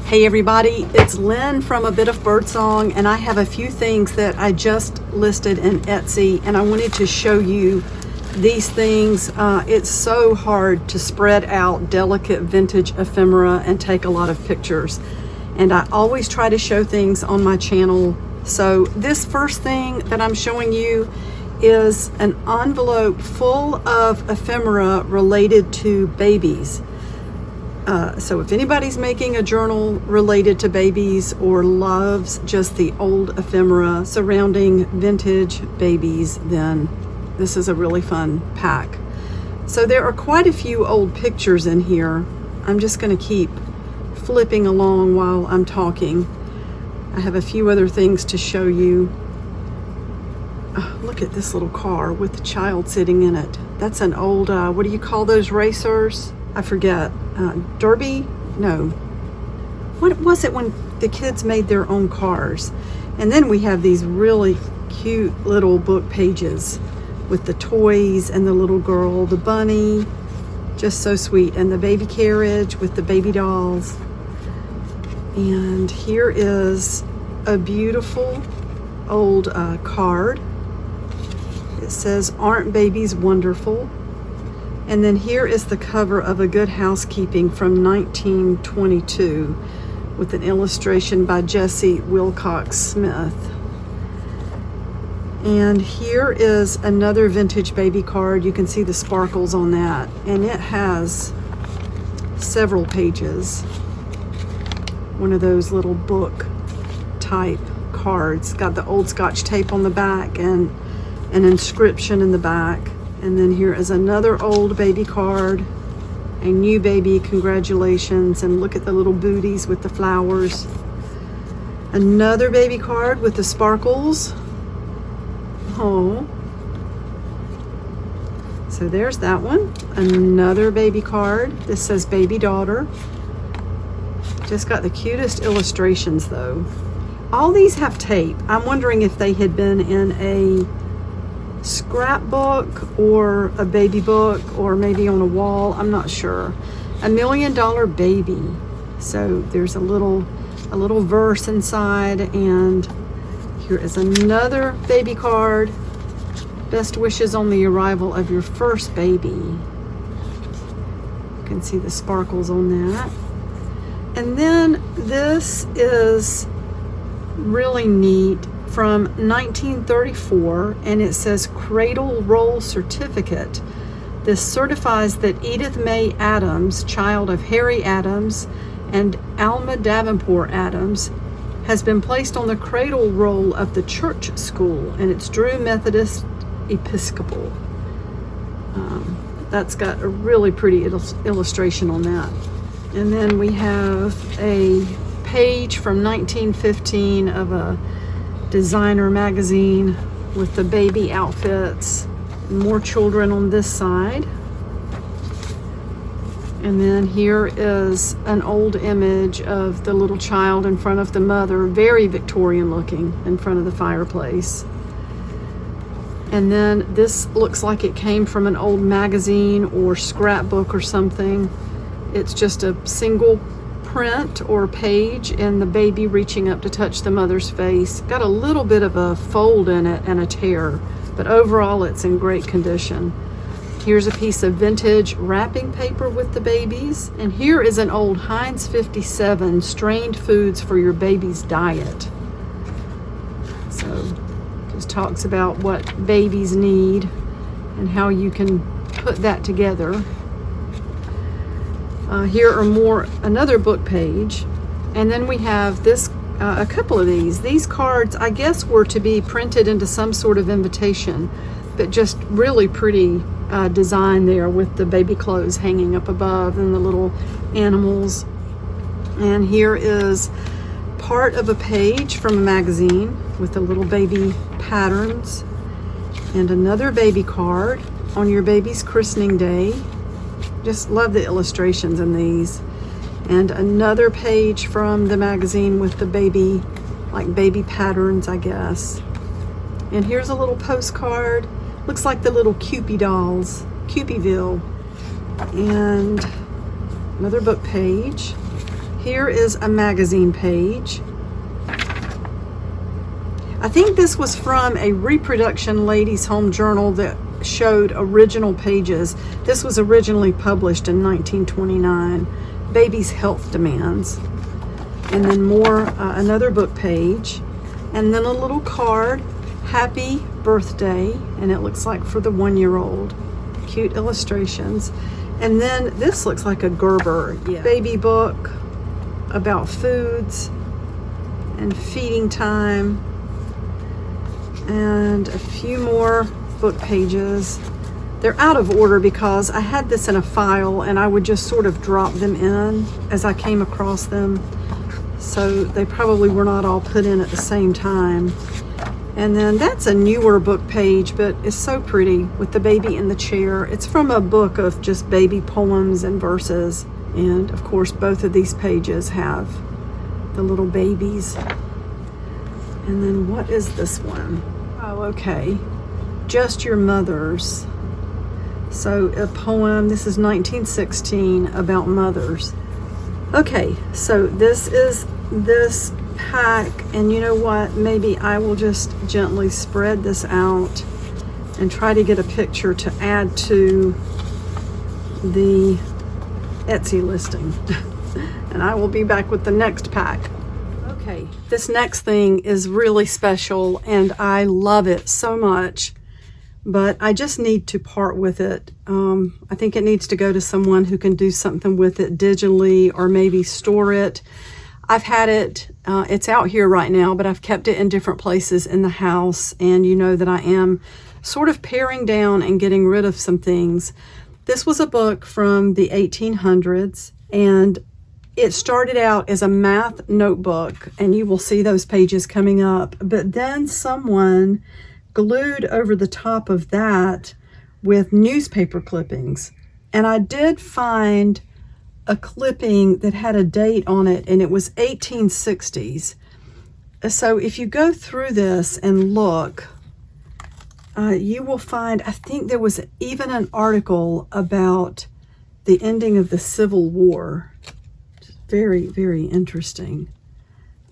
Hey everybody, it's Lynn from A Bit of Birdsong, and I have a few things that I just listed in Etsy, and I wanted to show you these things. It's so hard to spread out delicate vintage ephemera and take a lot of pictures, and I always try to show things on my channel. So this first thing that I'm showing you is an envelope full of ephemera related to babies. So if anybody's making a journal related to babies or loves just the old ephemera surrounding vintage babies, then this is a really fun pack. So there are quite a few old pictures in here. I'm just going to keep flipping along while I'm talking. I have a few other things to show you. Oh, look at this little car with the child sitting in it. That's an old, what do you call those racers? I forget. Derby? No. What was it when the kids made their own cars? And then we have these really cute little book pages with the toys and the little girl, the bunny, just so sweet, and the baby carriage with the baby dolls. And here is a beautiful old card. It says, "Aren't babies wonderful?" And then here is the cover of A Good Housekeeping from 1922 with an illustration by Jessie Wilcox Smith. And here is another vintage baby card. You can see the sparkles on that, and it has several pages. One of those little book type cards. Got the old Scotch tape on the back and an inscription in the back. And then here is another old baby card, a new baby, congratulations, and look at the little booties with the flowers. Another baby card with the sparkles. Oh. So there's that one. Another baby card. This says baby daughter. Just got the cutest illustrations though. All these have tape. I'm wondering if they had been in a scrapbook or a baby book or maybe on a wall. I'm not sure. $1 Million Baby. So there's a little verse inside, and here is another baby card. Best wishes on the arrival of your first baby. You can see the sparkles on that. And then this is really neat, from 1934, and it says Cradle Roll Certificate. This certifies that Edith May Adams, child of Harry Adams and Alma Davenport Adams, has been placed on the cradle roll of the church school, and it's Drew Methodist Episcopal. That's got a really pretty illustration on that. And then we have a page from 1915 of a designer magazine with the baby outfits. More children on this side. And then here is an old image of the little child in front of the mother, very Victorian looking, in front of the fireplace. And then this looks like it came from an old magazine or scrapbook or something. It's just a single print or page, and the baby reaching up to touch the mother's face. Got a little bit of a fold in it and a tear, but overall it's in great condition. Here's a piece of vintage wrapping paper with the babies, and here is an old Heinz 57 strained foods for your baby's diet. So just talks about what babies need and how you can put that together. Here are another book page, and then we have this, a couple of these. These cards, I guess, were to be printed into some sort of invitation, but just really pretty design there with the baby clothes hanging up above and the little animals. And here is part of a page from a magazine with the little baby patterns, and another baby card on your baby's christening day. Just love the illustrations in these. And another page from the magazine with the baby, like baby patterns, I guess. And here's a little postcard. Looks like the little Cupid dolls, Cupidville. And another book page. Here is a magazine page. I think this was from a reproduction ladies' home journal that showed original pages. This was originally published in 1929. Baby's health demands. And then more, another book page. And then a little card, happy birthday. And it looks like for the 1-year-old. Cute illustrations. And then this looks like a Gerber baby book about foods and feeding time. And a few more book pages. They're out of order because I had this in a file and I would just sort of drop them in as I came across them. So they probably were not all put in at the same time. And then that's a newer book page, but it's so pretty with the baby in the chair. It's from a book of just baby poems and verses. And of course, both of these pages have the little babies. And then what is this one? Oh, okay. Just Your Mothers. So a poem, this is 1916, about mothers. Okay, so this is this pack, and you know what? Maybe I will just gently spread this out and try to get a picture to add to the Etsy listing. And I will be back with the next pack. Okay, this next thing is really special and I love it so much, but I just need to part with it. I think it needs to go to someone who can do something with it digitally or maybe store it. I've had it, it's out here right now, but I've kept it in different places in the house, and you know that I am sort of paring down and getting rid of some things. This was a book from the 1800s, and it started out as a math notebook, and you will see those pages coming up, but then someone glued over the top of that with newspaper clippings. And I did find a clipping that had a date on it, and it was 1860s. So if you go through this and look, you will find, I think there was even an article about the ending of the Civil War. Very, very interesting.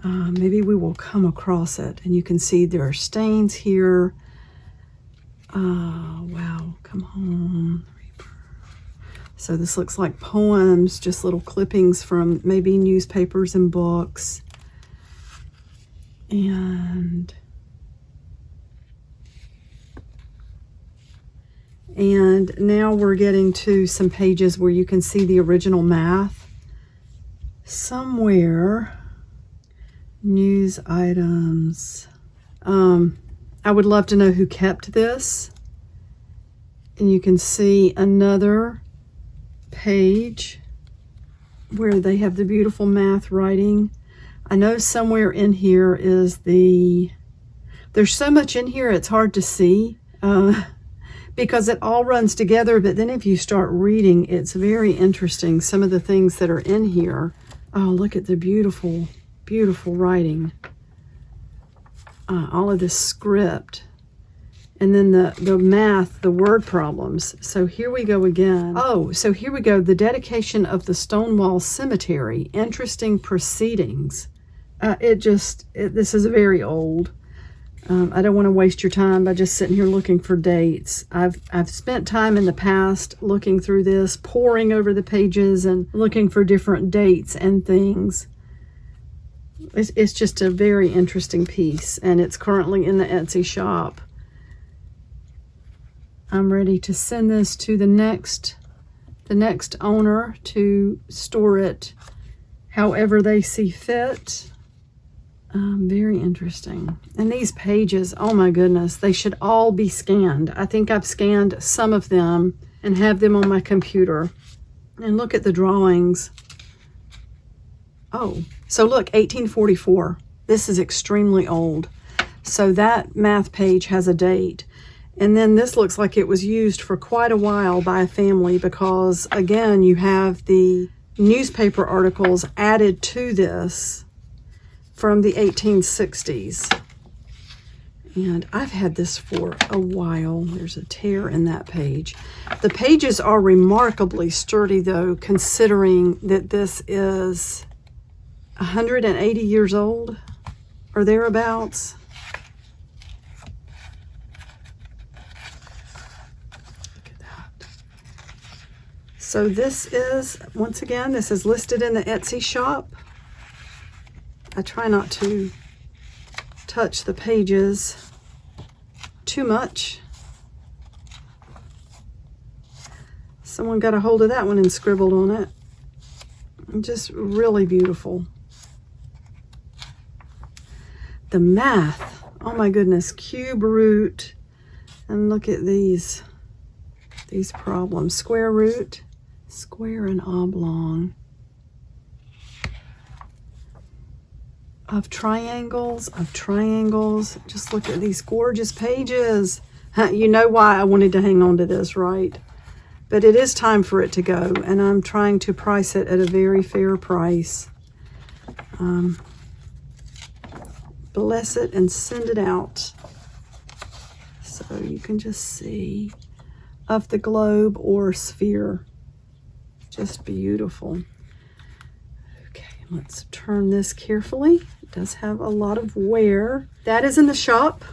Maybe we will come across it, and you can see there are stains here. Wow, come home. So this looks like poems, just little clippings from maybe newspapers and books. And now we're getting to some pages where you can see the original math. Somewhere, news items. I would love to know who kept this. And you can see another page where they have the beautiful math writing. I know somewhere in here is there's so much in here it's hard to see because it all runs together, but then if you start reading, it's very interesting, some of the things that are in here. Oh, look at the beautiful, beautiful writing. All of this script. And then the math, the word problems. So here we go again. Oh, so here we go. The dedication of the Stonewall Cemetery. Interesting proceedings. This is very old. I don't want to waste your time by just sitting here looking for dates. I've spent time in the past looking through this, poring over the pages and looking for different dates and things. It's just a very interesting piece, and it's currently in the Etsy shop. I'm ready to send this to the next owner to store it however they see fit. Very interesting. And these pages, oh my goodness, they should all be scanned. I think I've scanned some of them and have them on my computer. And look at the drawings. Oh, so look, 1844. This is extremely old. So that math page has a date. And then this looks like it was used for quite a while by a family because, again, you have the newspaper articles added to this from the 1860s. And I've had this for a while. There's a tear in that page. The pages are remarkably sturdy, though, considering that this is 180 years old or thereabouts. Look at that. So this is, once again, this is listed in the Etsy shop. I try not to touch the pages too much. Someone got a hold of that one and scribbled on it. Just really beautiful. The math, oh my goodness, cube root, and look at these problems. Square root, square and oblong. Of triangles. Just look at these gorgeous pages. You know why I wanted to hang on to this, right? But it is time for it to go, and I'm trying to price it at a very fair price. Bless it and send it out. So you can just see of the globe or sphere. Just beautiful. Okay, let's turn this carefully. It does have a lot of wear. That is in the shop.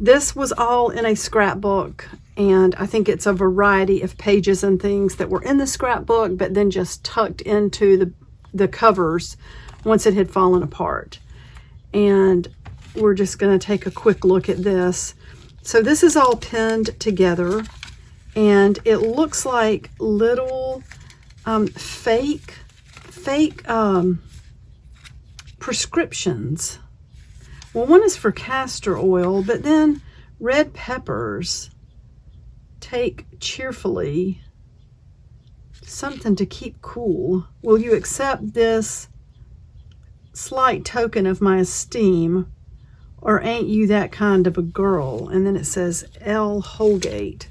This was all in a scrapbook, and I think it's a variety of pages and things that were in the scrapbook, but then just tucked into the covers once it had fallen apart. And we're just going to take a quick look at this. So this is all pinned together, and it looks like little fake prescriptions. Well, one is for castor oil, but then red peppers. Take cheerfully. Something to keep cool. Will you accept this slight token of my esteem, or ain't you that kind of a girl? And then it says L. Holgate,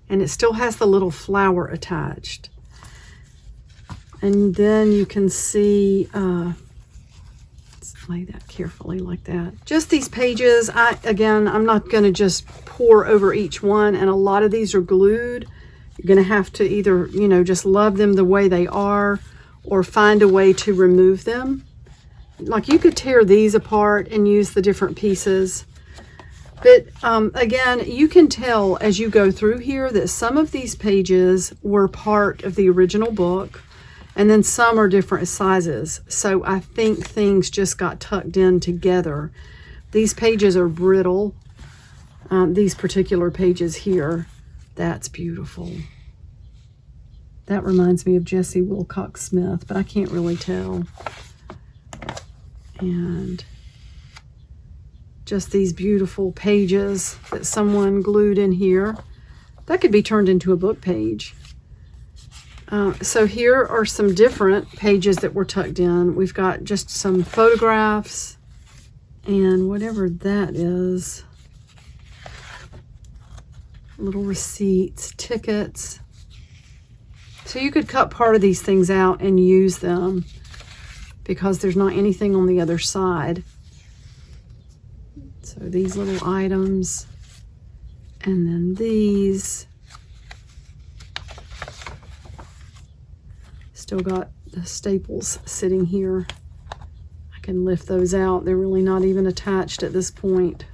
and it still has the little flower attached. And then you can see, let's lay that carefully like that. Just these pages, I'm not going to just pour over each one, and a lot of these are glued. You're going to have to either, just love them the way they are, or find a way to remove them. Like, you could tear these apart and use the different pieces. But again, you can tell as you go through here that some of these pages were part of the original book, and then some are different sizes. So I think things just got tucked in together. These pages are brittle. These particular pages here, that's beautiful. That reminds me of Jessie Wilcox Smith, but I can't really tell. And just these beautiful pages that someone glued in here. That could be turned into a book page. So here are some different pages that were tucked in. We've got just some photographs and whatever that is. Little receipts, tickets. So you could cut part of these things out and use them because there's not anything on the other side. So these little items, and then these. Still got the staples sitting here. I can lift those out. They're really not even attached at this point.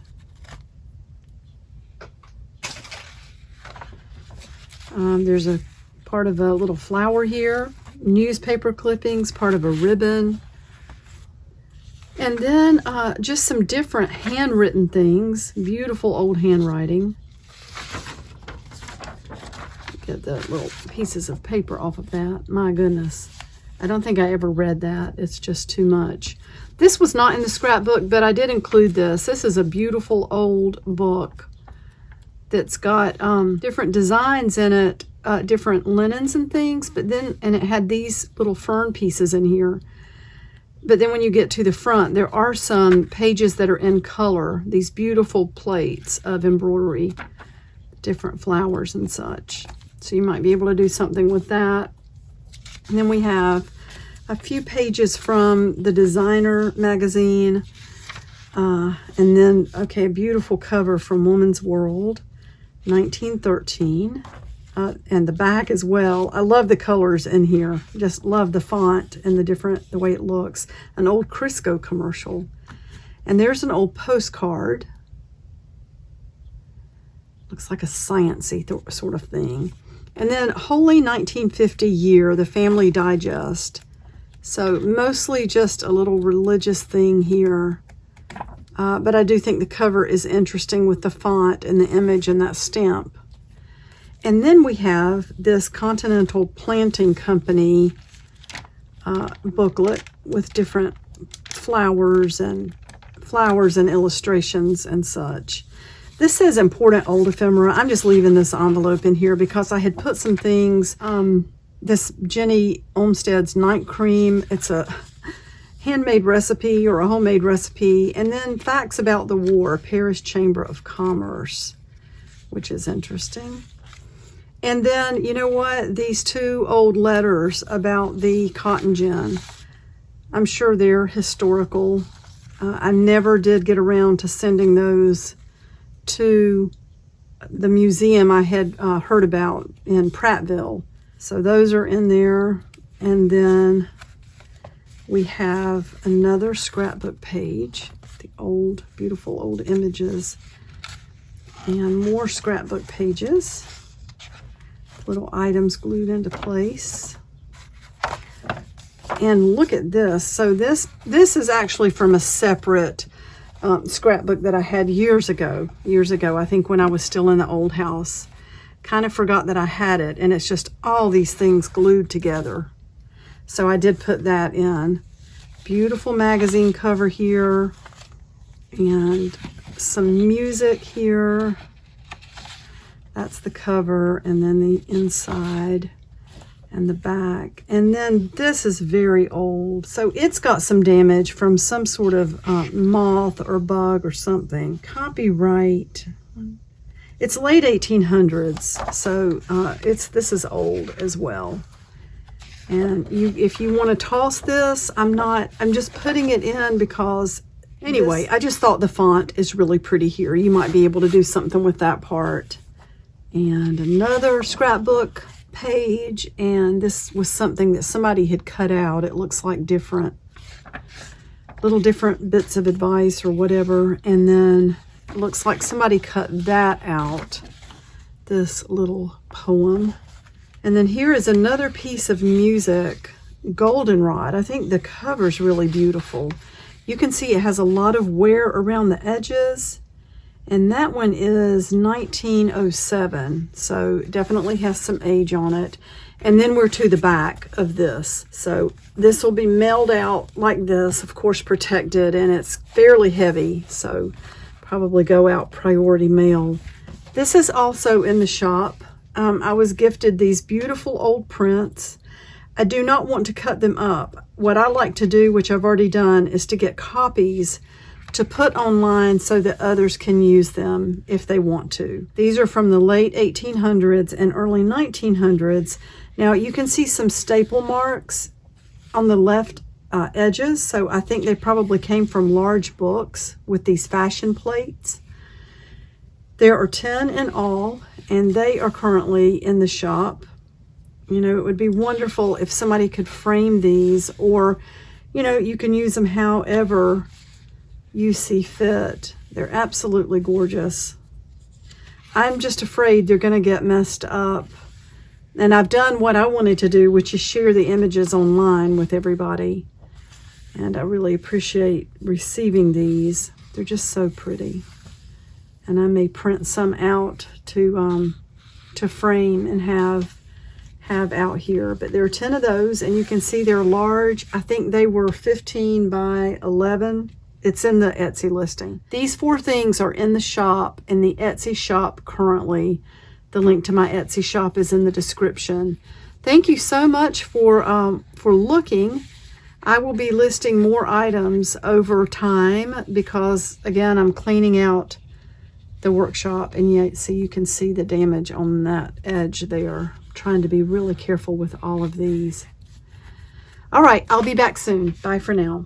There's a part of a little flower here, newspaper clippings, part of a ribbon, and then just some different handwritten things, beautiful old handwriting. Get the little pieces of paper off of that. My goodness, I don't think I ever read that. It's just too much. This was not in the scrapbook, but I did include this. This is a beautiful old book that's got different designs in it, different linens and things, but then, and it had these little fern pieces in here. But then when you get to the front, there are some pages that are in color, these beautiful plates of embroidery, different flowers and such. So you might be able to do something with that. And then we have a few pages from the Designer magazine. And then, okay, a beautiful cover from Woman's World, 1913. and the back as well. I love the colors in here. Just love the font and the way it looks. An old Crisco commercial. And there's an old postcard. Looks like a sciencey sort of thing. And then Holy 1950 Year, the Family Digest. So mostly just a little religious thing here. But I do think the cover is interesting with the font and the image and that stamp. And then we have this Continental Planting Company booklet with different flowers and illustrations and such. This says important old ephemera. I'm just leaving this envelope in here because I had put some things, this Jenny Olmsted's night cream. It's a handmade recipe or a homemade recipe. And then facts about the war, Paris Chamber of Commerce, which is interesting. And then, you know what? These two old letters about the cotton gin. I'm sure they're historical. I never did get around to sending those to the museum I had heard about in Prattville. So those are in there. And then we have another scrapbook page, the old, beautiful old images, and more scrapbook pages. Little items glued into place. And look at this. So this is actually from a separate scrapbook that I had years ago, I think when I was still in the old house. Kind of forgot that I had it, and it's just all these things glued together. So I did put that in. Beautiful magazine cover here, and some music here. That's the cover, and then the inside and the back. And then this is very old. So it's got some damage from some sort of moth or bug or something. Copyright. It's late 1800s. So this is old as well. And if you want to toss this, I'm just putting it in because, anyway, I just thought the font is really pretty here. You might be able to do something with that part. And another scrapbook page, and this was something that somebody had cut out. It looks like little different bits of advice or whatever, and then it looks like somebody cut that out, this little poem. And then here is another piece of music, Goldenrod. I think the cover's really beautiful. You can see it has a lot of wear around the edges. And that one is 1907, so definitely has some age on it. And then we're to the back of this. So this will be mailed out like this, of course protected, and it's fairly heavy, so probably go out priority mail. This is also in the shop. I was gifted these beautiful old prints. I do not want to cut them up. What I like to do, which I've already done, is to get copies to put online so that others can use them if they want to. These are from the late 1800s and early 1900s. Now you can see some staple marks on the left edges, so I think they probably came from large books with these fashion plates. There are 10 in all, and they are currently in the shop. You know, it would be wonderful if somebody could frame these, or, you know, you can use them however you see fit. They're absolutely gorgeous. I'm just afraid they're going to get messed up. And I've done what I wanted to do, which is share the images online with everybody. And I really appreciate receiving these. They're just so pretty. And I may print some out to frame and have out here. But there are 10 of those, and you can see they're large. I think they were 15 by 11. It's in the Etsy listing. These 4 things are in the shop, in the Etsy shop currently. The link to my Etsy shop is in the description. Thank you so much for looking. I will be listing more items over time because, again, I'm cleaning out the workshop, and yet, so you can see the damage on that edge there. I'm trying to be really careful with all of these. All right, I'll be back soon. Bye for now.